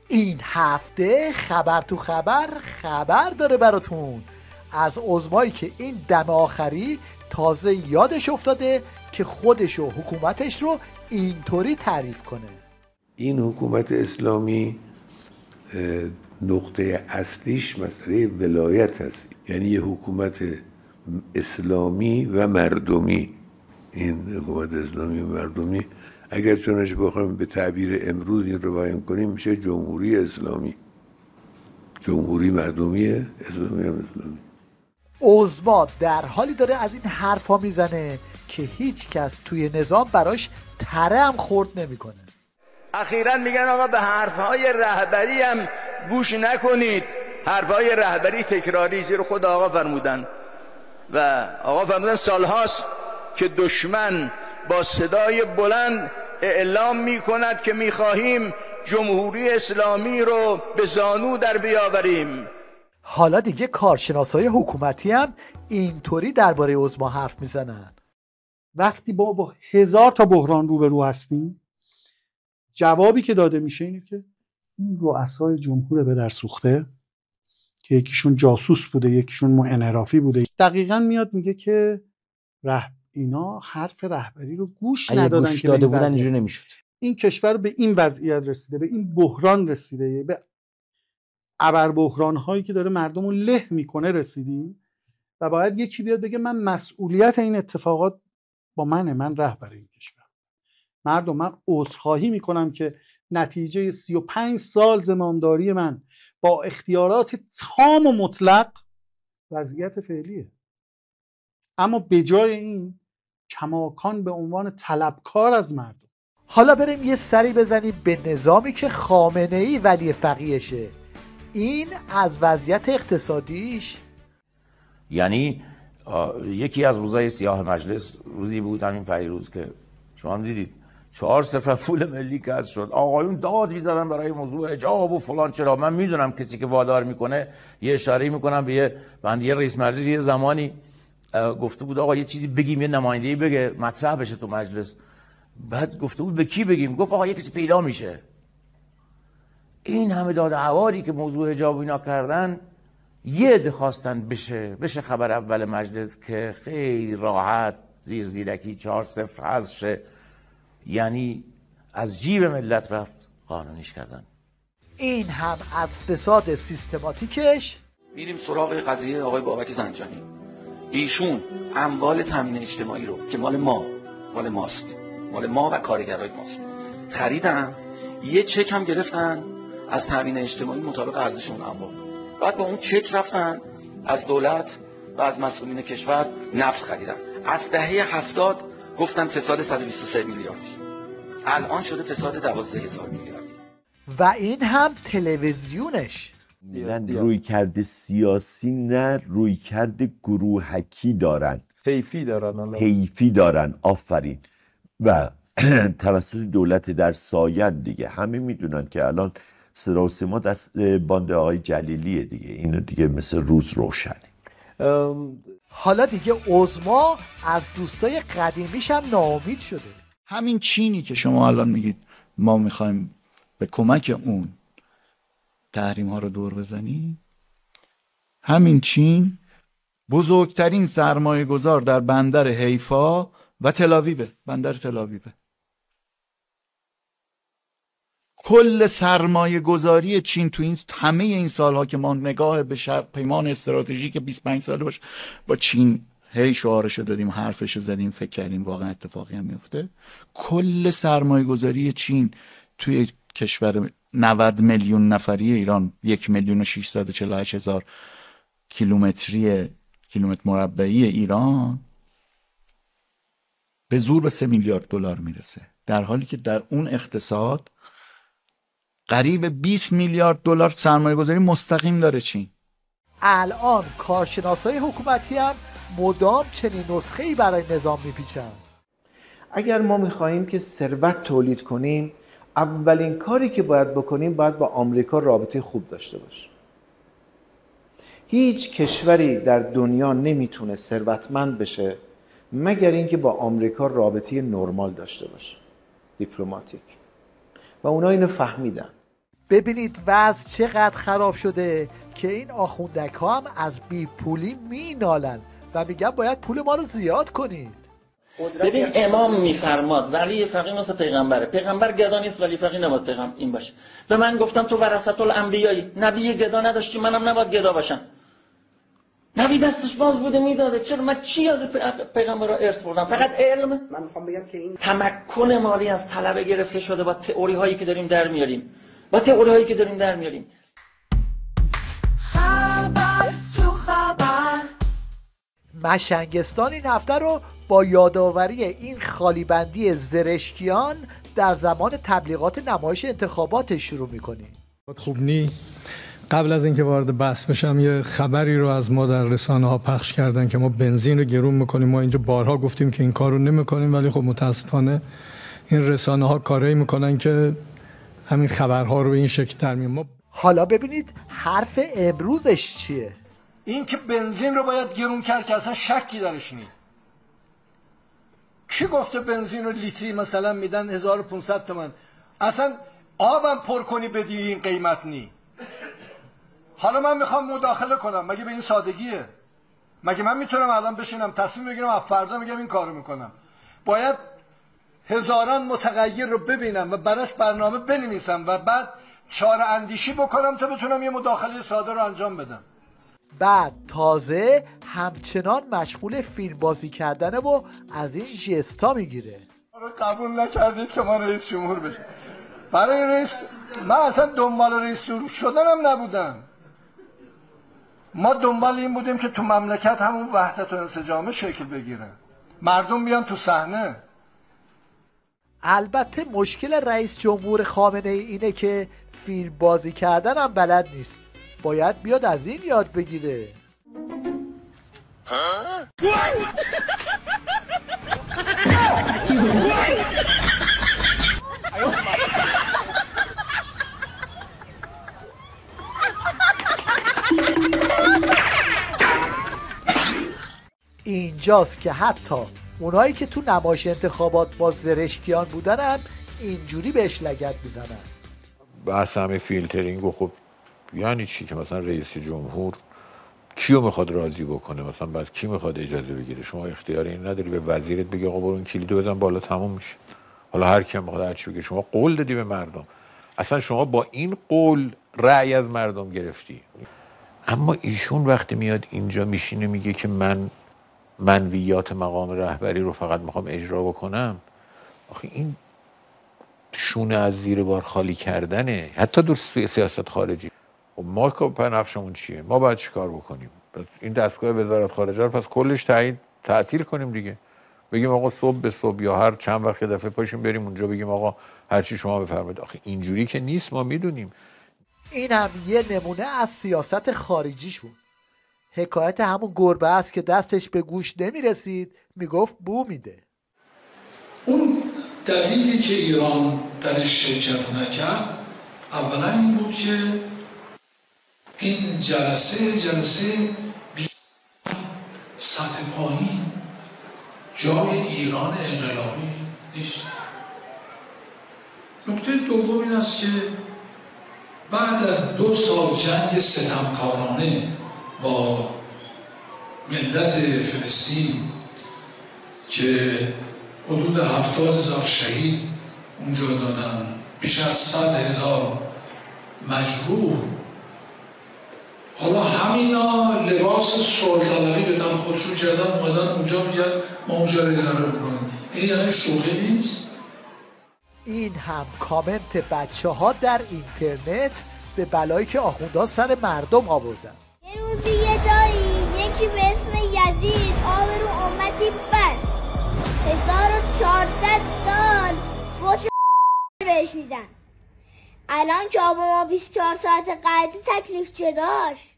این هفته خبر تو خبر داره براتون از عظمایی که این دم آخری تازه یادش افتاده که خودش و حکومتش رو اینطوری تعریف کنه. این حکومت اسلامی نقطه اصلیش مسئله ولایت هست، یعنی یه حکومت اسلامی و مردمی. این حکومت اسلامی و مردمی اگر چونش بخوایم به تعبیر امروز این رو بیان کنیم میشه جمهوری اسلامی، جمهوری مردمی اسلامی هم اسلامی. عظما در حالی داره از این حرفا میزنه که هیچ کس توی نظام براش تره هم خورد نمیکنه. اخیراً میگن آقا به حرفهای رهبری هم گوش نکنید، حرفهای رهبری تکراری، زیر خود آقا فرمودن و آقا فرمودن سالهاست که دشمن با صدای بلند اعلام میکند که میخواهیم جمهوری اسلامی رو به زانو در بیاوریم. حالا دیگه کارشناسای حکومتی هم اینطوری درباره عظما حرف میزنن. وقتی با 1000 تا بحران روبرو هستیم، جوابی که داده میشه اینه که این رؤسای جمهور به در سوخته که یکیشون جاسوس بوده، یکیشون انحرافی بوده، دقیقاً میاد میگه که اینا حرف رهبری رو گوش ندادن که داده بودن اینجوری نمیشد. این کشور به این وضعیت رسیده، به این بحران رسیده، به ابر بحران هایی که داره مردم رو له میکنه رسیدیم و باید یکی بیاد بگه من مسئولیت این اتفاقات با من رهبر این کشور. مردم، من عذرخواهی میکنم که نتیجه 35 سال زمامداری من با اختیارات تام و مطلق وضعیت فعلیه. اما به جای این کماکان به عنوان طلبکار از مردم. حالا بریم یه سری بزنیم به نظامی که خامنه‌ای ولی فقیهشه. این از وضعیت اقتصادیش. یعنی یکی از روزای سیاه مجلس روزی بود همین پیروز که شما هم دیدید 4 صفحه پول ملی کسر شد. آقایون داد می‌زدن برای موضوع حجاب و فلان. چرا؟ من میدونم کسی که وادار میکنه، یه اشاره میکنم به یه رئیس مجلس یه زمانی گفته بود آقا یه چیزی بگیم، یه نماینده‌ای بگه مطرح بشه تو مجلس. بعد گفته بود به کی بگیم؟ گفت آقا یه کسی پیدا میشه. این همه داد هواری که موضوع حجاب اینا کردن، یه عده خواستن بشه خبر اول مجلس که خیلی راحت زیرکی 4-0 حذف شه. یعنی از جیب ملت رفت قانونیش کردن. این هم از فساد سیستماتیکش. میریم سراغ قضیه آقای بابک زنجانی. ایشون اموال تامین اجتماعی رو که مال ماست، مال ما و کارگرای ماست، خریدن، یه چک هم گرفتن از تامین اجتماعی مطابق ارزش اون اموال. بعد با اون چک رفتن از دولت و از مسئولین کشور نفت خریدن. از دهه 70 گفتن فساد 123 میلیاردی، الان شده فساد 12,000 میلیاردی. و این هم تلویزیونش. روی کرده سیاسی نه، روی کرده گروهکی دارن، حیفی دارن. آفرین. و توسط دولت در سایه دیگه همه میدونن که الان صدا و سیما دست باند آقای جلیلیه دیگه. اینو دیگه مثل روز روشنه. حالا دیگه عظما از دوستای قدیمیش هم ناامید شده. همین چینی که شما الان میگید ما میخوایم به کمک اون تحریم ها رو دور بزنیم، همین چین بزرگترین سرمایه گذار در بندر حیفا و تلاویبه، بندر تلاویبه. کل سرمایه گذاری چین تو این همه این سالها که ما نگاه به شرق پیمان استراتژیک 25 ساله باشه با چین هی شعارشو دادیم، حرفشو زدیم، فکر کردیم واقعا اتفاقی هم میفته. کل سرمایه گذاری چین توی کشور 90 میلیون نفری ایران، 1,648,000 کیلومتر مربعی ایران به زور به 3 میلیارد دلار میرسه، در حالی که در اون اقتصاد قریب 20 میلیارد دلار سرمایه گذاری مستقیم داره چین. الان کارشناسای حکومتی هم مدام چنین نسخه‌ای برای نظام میپیچن. اگر ما میخواهیم که ثروت تولید کنیم، اولین کاری که باید بکنیم باید با آمریکا رابطه خوب داشته باشیم. هیچ کشوری در دنیا نمیتونه ثروتمند بشه مگر اینکه با آمریکا رابطه نرمال داشته باشه، دیپلماتیک. و اونا اینو فهمیدن. ببینید وضع چقدر خراب شده که این آخوندک ها هم از بی پولی می نالن و میگن باید پول ما رو زیاد کنید. ببین امام میفرماد ولی فقیه مثل پیغمبره، پیغمبر گدا نیست ولی فقیه نباید پیغمبر این باشه. به من گفتم تو ورثه الانبیایی، نبی گدا نداشتی، منم نباید گدا باشم. نبی دستش باز بوده میداده، چرا من چی از پیغمبر رو ارث بردم؟ فقط علم. من میخوام بگم که این تمکن مالی از طلبه گرفته شده با تئوری هایی که داریم در میاریم. خبر تو خبر. مشنگستان این هفته رو با یادآوری این خالیبندی زرشکیان در زمان تبلیغات نمایش انتخابات شروع میکنیم. خوب نی قبل از اینکه وارد بحث بشم یه خبری رو از ما در رسانه ها پخش کردن که ما بنزین رو گرون میکنیم. ما اینجا بارها گفتیم که این کار رو نمیکنیم، ولی خب متاسفانه این رسانه ها کارایی میکنن که همین خبرها رو به این شکل در میارن. حالا ببینید حرف امروزش چیه. این که بنزین رو باید گرون کرد که اصلا شکی درش نیست. کی گفته بنزین رو لیتری مثلا میدن 1500 تومان؟ اصلا آبم پر کنی بدی این قیمت نی. حالا من میخوام مداخله کنم، مگه به این سادگیه؟ مگه من میتونم الان بشینم تصمیم بگیرم از فردا میگم این کارو میکنم؟ باید هزاران متغیر رو ببینم و براش برنامه بنویسم و بعد چاره اندیشی بکنم تا بتونم یه مداخله ساده رو انجام بدم. بعد تازه همچنان مشغول فیلم بازی کردنه و از این ژستا میگیره. قبول نکردید که ما رئیس جمهور بشیم. برای رئیس من اصلا دنبال رئیس جمهور شدنم نبودم. ما دنبال این بودیم که تو مملکت همون وحدت و انسجام شکل بگیره، مردم بیان تو صحنه. البته مشکل رئیس جمهور خامنه ای اینه که فیلم بازی کردن هم بلد نیست. باید بیاد از این یاد بگیره. اینجاست که حتی اونایی که تو نمایش انتخابات با زرشکیان بودن هم اینجوری بهش لگد میزنن. بحث همه فیلترینگ و خب یعنی چی که مثلا رئیس جمهور کیو میخواد راضی بکنه؟ مثلا بعد کی میخواد اجازه بگیره؟ شما اختیار این نداری به وزیرت بگی آقا برو این کلیدو بزن بالا تموم میشه. حالا هر کی میخواد هر چی بگه. شما قول دادی به مردم، اصلا شما با این قول رأی از مردم گرفتی. اما ایشون وقتی میاد اینجا میشینه میگه که من منویات مقام رهبری رو فقط میخوام اجرا بکنم، آخه این شونه از زیر بار خالی کردنه. حتی در سیاست خارجی ما که نقشمون چیه؟ ما باید چی کار بکنیم؟ این دستگاه وزارت خارجه رو پس کلش تعطیل کنیم دیگه. بگیم آقا صبح به صبح یا هر چند وقت دفعه پاشیم بریم اونجا بگیم آقا هر چی شما بفرمایید. آخه اینجوری که نیست، ما میدونیم. این هم یه نمونه از سیاست خارجیشون. حکایت همون گربه است که دستش به گوش نمیرسید میگفت بو میده. اون دلیلی که ایران درش شرکت نکرد اولا این بود که این جلسه سطح پایین جای ایران انقلابی نیست. نکته دوم این است که بعد از 2 سال جنگ ستمکارانه با ملت فلسطین که حدود 70,000 شهید اونجا دادن، بیش از 100,000 مجروح، حالا همینا لباس صلح‌طلبی بدن خودشون کردن اومدن اونجا میگن ما اونجا رو اداره بکنیم. این یعنی شوخی نیست؟ این هم کامنت بچه ها در اینترنت به بلایی که آخوندها سر مردم آوردن. یه روزی یه جایی یکی به اسم یزید آب رو امتی بست 1400 سال فوش بهش میدن. الان که آب ما 24 ساعت قطعی تکلیف چه داشت؟